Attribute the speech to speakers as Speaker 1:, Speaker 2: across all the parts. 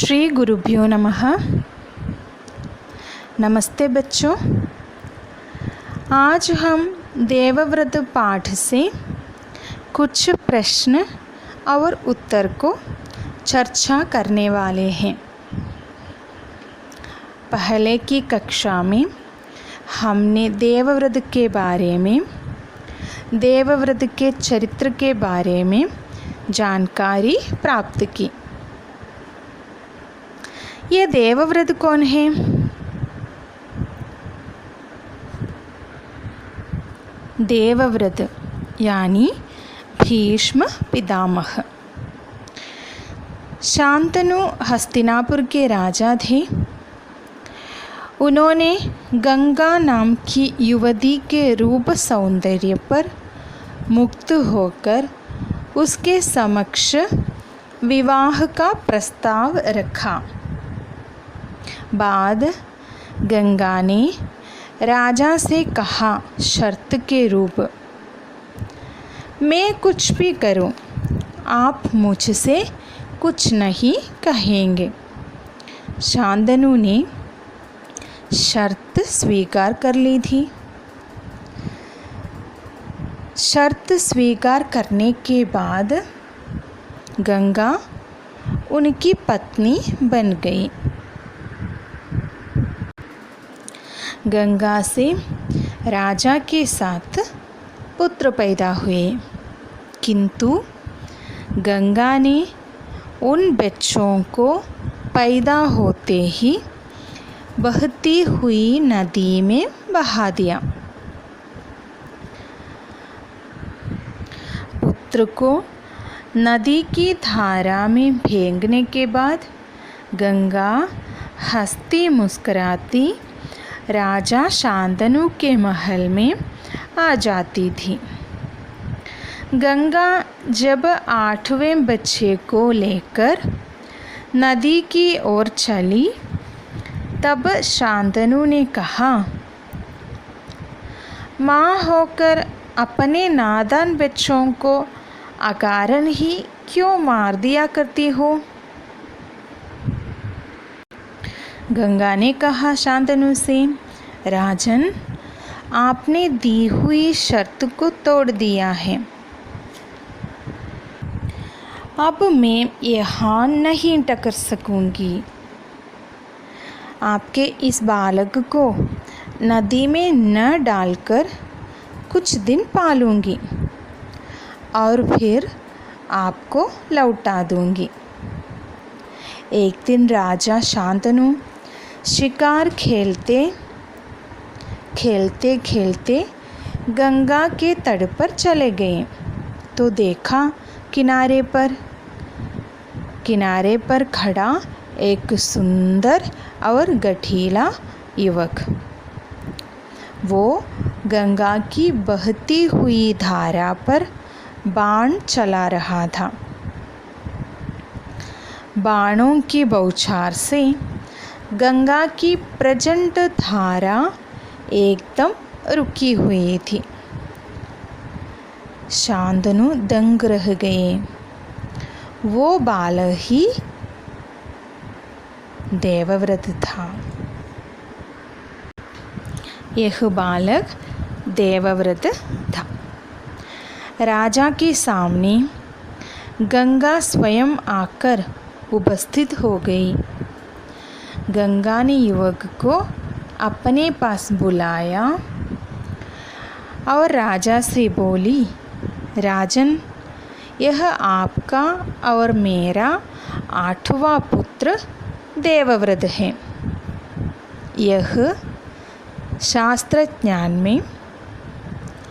Speaker 1: श्री गुरुभ्यो नमः। नमस्ते बच्चों, आज हम देवव्रत पाठ से कुछ प्रश्न और उत्तर को चर्चा करने वाले हैं। पहले की कक्षा में हमने देवव्रत के बारे में, देवव्रत के चरित्र के बारे में जानकारी प्राप्त की। ये देवव्रत कौन है? देवव्रत यानी भीष्म पितामह। शांतनु हस्तिनापुर के राजा थे। उन्होंने गंगा नाम की युवती के रूप सौंदर्य पर मुक्त होकर उसके समक्ष विवाह का प्रस्ताव रखा। बाद गंगा ने राजा से कहा शर्त के रूप, मैं कुछ भी करूं, आप मुझसे कुछ नहीं कहेंगे। शांतनु ने शर्त स्वीकार कर ली थी। शर्त स्वीकार करने के बाद गंगा उनकी पत्नी बन गई। गंगा से राजा के साथ पुत्र पैदा हुए, किंतु गंगा ने उन बच्चों को पैदा होते ही बहती हुई नदी में बहा दिया। पुत्र को नदी की धारा में फेंकने के बाद गंगा हंसती मुस्कुराती राजा शांतनु के महल में आ जाती थी। गंगा जब 8वें बच्चे को लेकर नदी की ओर चली, तब शांतनु ने कहा, माँ होकर अपने नादान बच्चों को अकारण ही क्यों मार दिया करती हो? गंगा ने कहा शांतनु से, राजन, आपने दी हुई शर्त को तोड़ दिया है। अब मैं यहाँ नहीं टकर सकूँगी। आपके इस बालक को नदी में न डालकर कुछ दिन पालूँगी और फिर आपको लौटा दूँगी। एक दिन राजा शांतनु शिकार खेलते खेलते गंगा के तट पर चले गए तो देखा किनारे पर खड़ा एक सुंदर और गठीला युवक। वो गंगा की बहती हुई धारा पर बाण चला रहा था। बाणों की बौछार से गंगा की प्रचंड धारा एकदम रुकी हुई थी। शांतनु दंग रह गए। वो बालक ही देवव्रत था। यह बालक देवव्रत था। राजा के सामने गंगा स्वयं आकर उपस्थित हो गई। गंगा ने युवक को अपने पास बुलाया और राजा से बोली, राजन, यह आपका और मेरा 8वां पुत्र देवव्रत है। यह शास्त्र ज्ञान में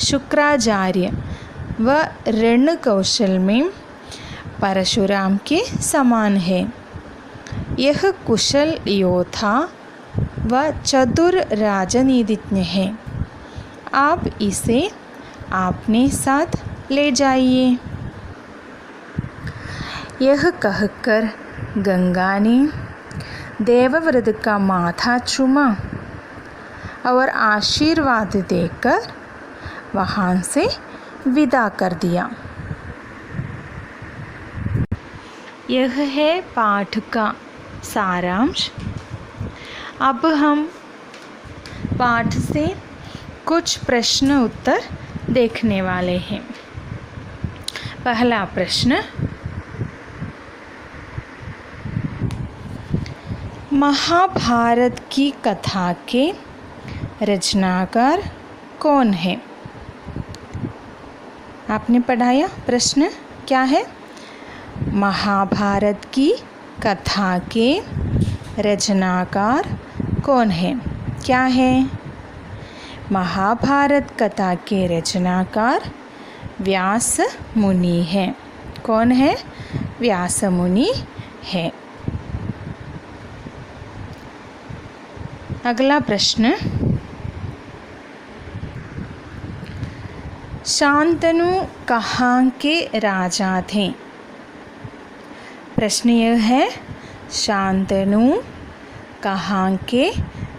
Speaker 1: शुक्राचार्य व रण कौशल में परशुराम के समान है। यह कुशल योद्धा व चतुर राजनीतिज्ञ है। आप इसे अपने साथ ले जाइए। यह कहकर गंगा ने देवव्रत का माथा चूमा और आशीर्वाद देकर वहाँ से विदा कर दिया। यह है पाठ का सारांश। अब हम पाठ से कुछ प्रश्न उत्तर देखने वाले हैं। पहला प्रश्न, महाभारत की कथा के रचनाकार कौन है? आपने पढ़ाया प्रश्न क्या है? महाभारत की कथा के रचनाकार कौन है? क्या है? महाभारत कथा के रचनाकार व्यास मुनि है। कौन है? व्यास मुनि है। अगला प्रश्न, शांतनु कहाँ के राजा थे? प्रश्न यह है, शांतनु कहाँ के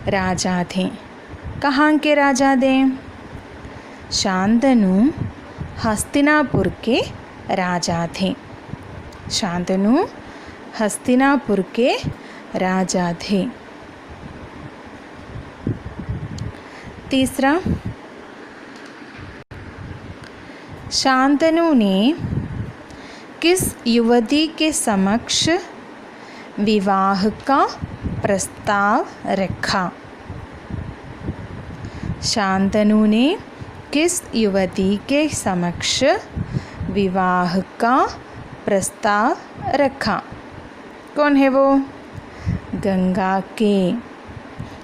Speaker 1: राजा थे? कहाँ के राजा थे? शांतनु हस्तिनापुर के राजा थे। शांतनु हस्तिनापुर के राजा थे। तीसरा, शांतनु ने किस युवती के समक्ष विवाह का प्रस्ताव रखा? शांतनु ने किस युवती के समक्ष विवाह का प्रस्ताव रखा? कौन है वो? गंगा के।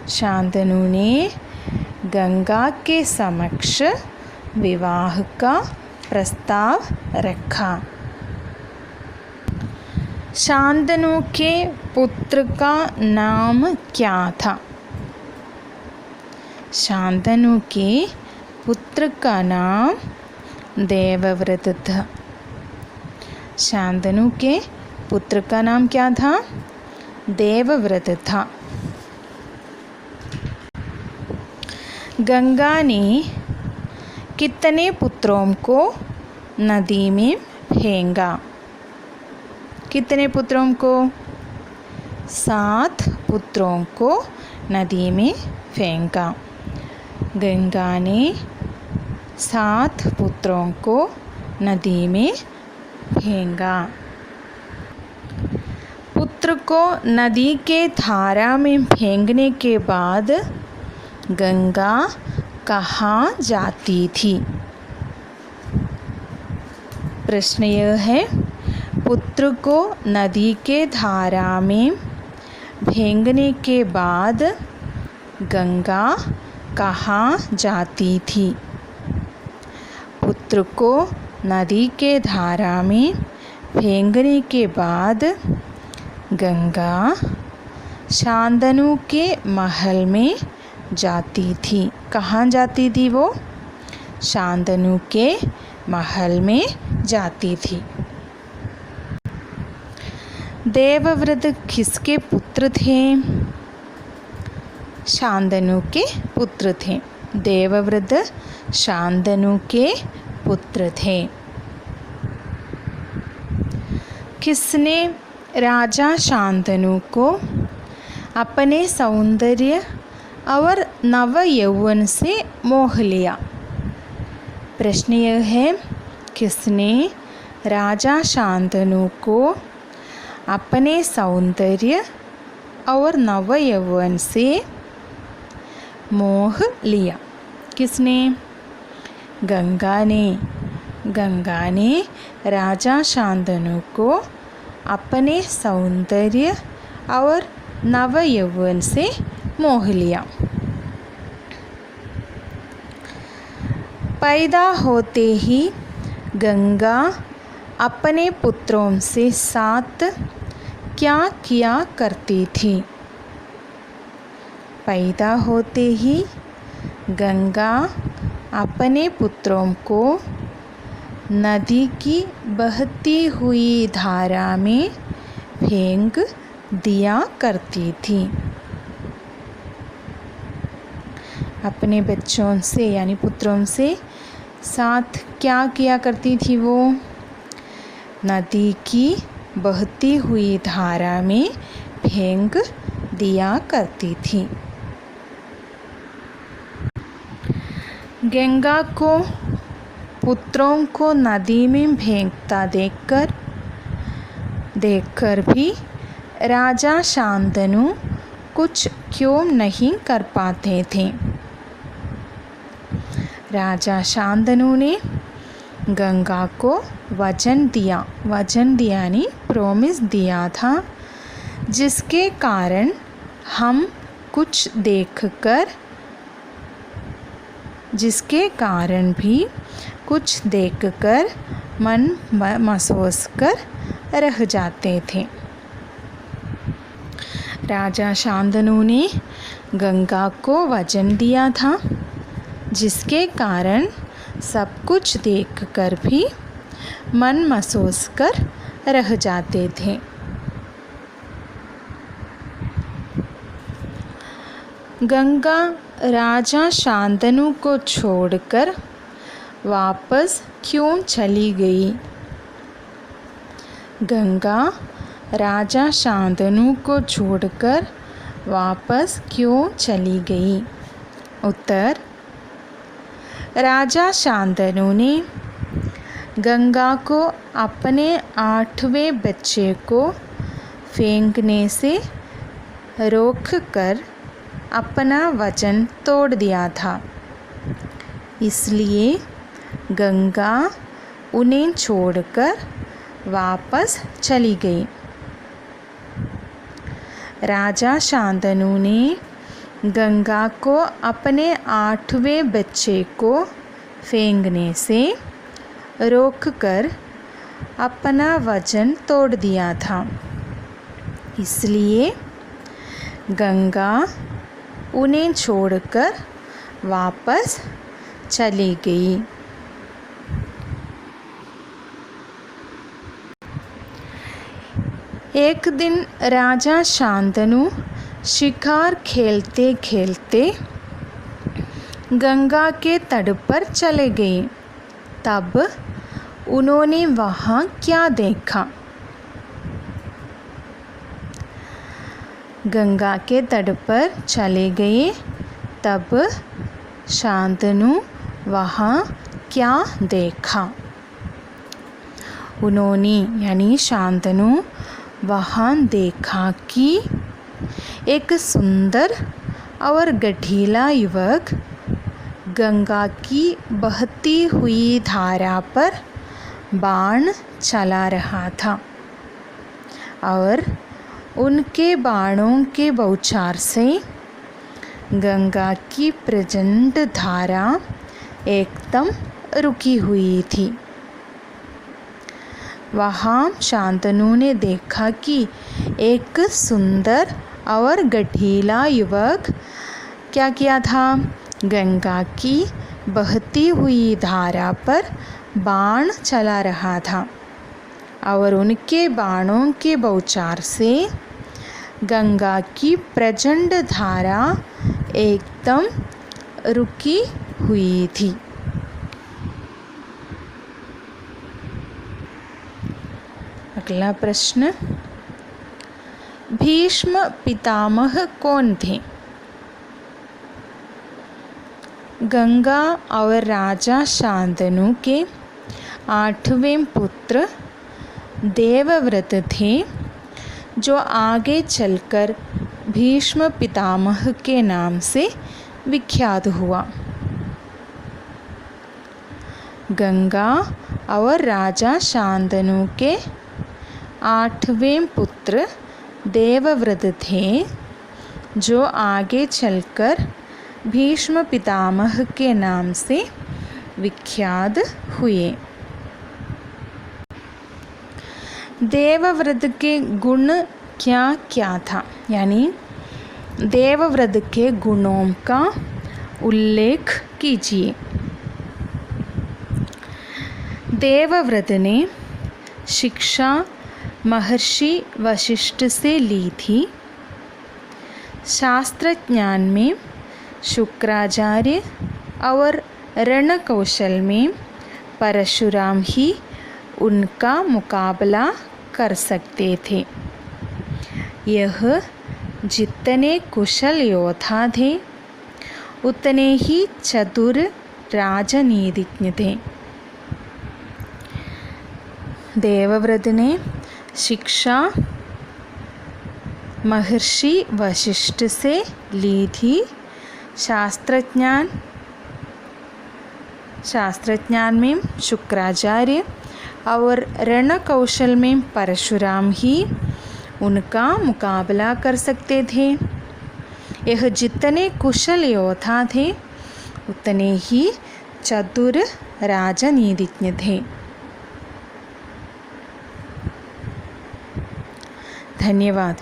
Speaker 1: शांतनु ने गंगा के समक्ष विवाह का प्रस्ताव रखा। शांतनु के पुत्र का नाम क्या था? शांतनु के पुत्र का नाम देवव्रत था। शांतनु के पुत्र का नाम क्या था? देवव्रत था। गंगा ने कितने पुत्रों को नदी में फेंका? कितने पुत्रों को? 7 पुत्रों को नदी में फेंका। गंगा ने 7 पुत्रों को नदी में फेंका। पुत्र को नदी के धारा में फेंकने के बाद गंगा कहाँ जाती थी? प्रश्न यह है, पुत्र को नदी के धारा में फेंकने के बाद गंगा कहाँ जाती थी? पुत्र को नदी के धारा में फेंकने के बाद गंगा शांतनु के महल में जाती थी। कहाँ जाती थी वो? शांतनु के महल में जाती थी। देवव्रत किसके पुत्र थे? शांतनु के पुत्र थे। देवव्रत शांतनु के पुत्र थे। किसने राजा शांतनु को अपने सौंदर्य और नव यौवन से मोह लिया? प्रश्न यह है, किसने राजा शांतनु को अपने सौंदर्य और नव यौवन से मोह लिया? किसने? गंगा ने। गंगा ने राजा शांतनु को अपने सौंदर्य और नव यौवन से मोह लिया। पैदा होते ही गंगा अपने पुत्रों से साथ क्या किया करती थी? पैदा होते ही गंगा अपने पुत्रों को नदी की बहती हुई धारा में फेंक दिया करती थी। अपने बच्चों से यानी पुत्रों से साथ क्या किया करती थी वो? नदी की बहती हुई धारा में फेंक दिया करती थी। गंगा को पुत्रों को नदी में फेंकता देखकर भी राजा शांतनु कुछ क्यों नहीं कर पाते थे। राजा शांतनु ने गंगा को वचन दिया यानी प्रॉमिस दिया था, जिसके कारण हम कुछ देखकर मन महसूस कर रह जाते थे। राजा शांतनु ने गंगा को वचन दिया था, जिसके कारण सब कुछ देखकर भी मन महसूस कर रह जाते थे। गंगा राजा शांतनु को छोड़कर वापस क्यों चली गई? गंगा राजा शांतनु को छोड़कर वापस क्यों चली गई? उत्तर: राजा शांतनु ने गंगा को अपने 8वें बच्चे को फेंकने से रोककर अपना वचन तोड़ दिया था, इसलिए गंगा उन्हें छोड़कर वापस चली गई। राजा शांतनु ने गंगा को अपने 8वें बच्चे को फेंकने से रोककर अपना वचन तोड़ दिया था, इसलिए गंगा उन्हें छोड़कर वापस चली गई। एक दिन राजा शांतनु शिकार खेलते खेलते गंगा के तट पर चले गए। तब उन्होंने वहाँ क्या देखा? गंगा के तट पर चले गए, तब शांतनु वहाँ क्या देखा? उन्होंने यानी शांतनु वहाँ देखा कि एक सुंदर और गठीला युवक गंगा की बहती हुई धारा पर बाण चला रहा था और उनके बाणों के बौछार से गंगा की प्रचंड धारा एकदम रुकी हुई थी। वहाँ शांतनु ने देखा कि एक सुंदर और गठीला युवक क्या किया था? गंगा की बहती हुई धारा पर बाण चला रहा था और उनके बाणों के बौछार से गंगा की प्रचंड धारा एकदम रुकी हुई थी। अगला प्रश्न, भीष्म पितामह कौन थे? गंगा और राजा शांतनु के 8वें पुत्र देवव्रत थे, जो आगे चलकर भीष्म पितामह के नाम से विख्यात हुआ। गंगा और राजा शांतनु के 8वें पुत्र देवव्रत थे, जो आगे चलकर भीष्म पितामह के नाम से विख्यात हुए। देवव्रत के गुण क्या क्या था? यानी देवव्रत के गुणों का उल्लेख कीजिए। देवव्रत ने शिक्षा महर्षि वशिष्ठ से ली थी। शास्त्र ज्ञान में शुक्राचार्य और रण कौशल में परशुराम ही उनका मुकाबला कर सकते थे। यह जितने कुशल योद्धा थे उतने ही चतुर राजनीतिज्ञ थे। देवव्रत ने शिक्षा महर्षि वशिष्ठ से ली थी। शास्त्रज्ञान में शुक्राचार्य और रण कौशल में परशुराम ही उनका मुकाबला कर सकते थे। यह जितने कुशल योद्धा थे उतने ही चतुर राजनीतिज्ञ थे। धन्यवाद।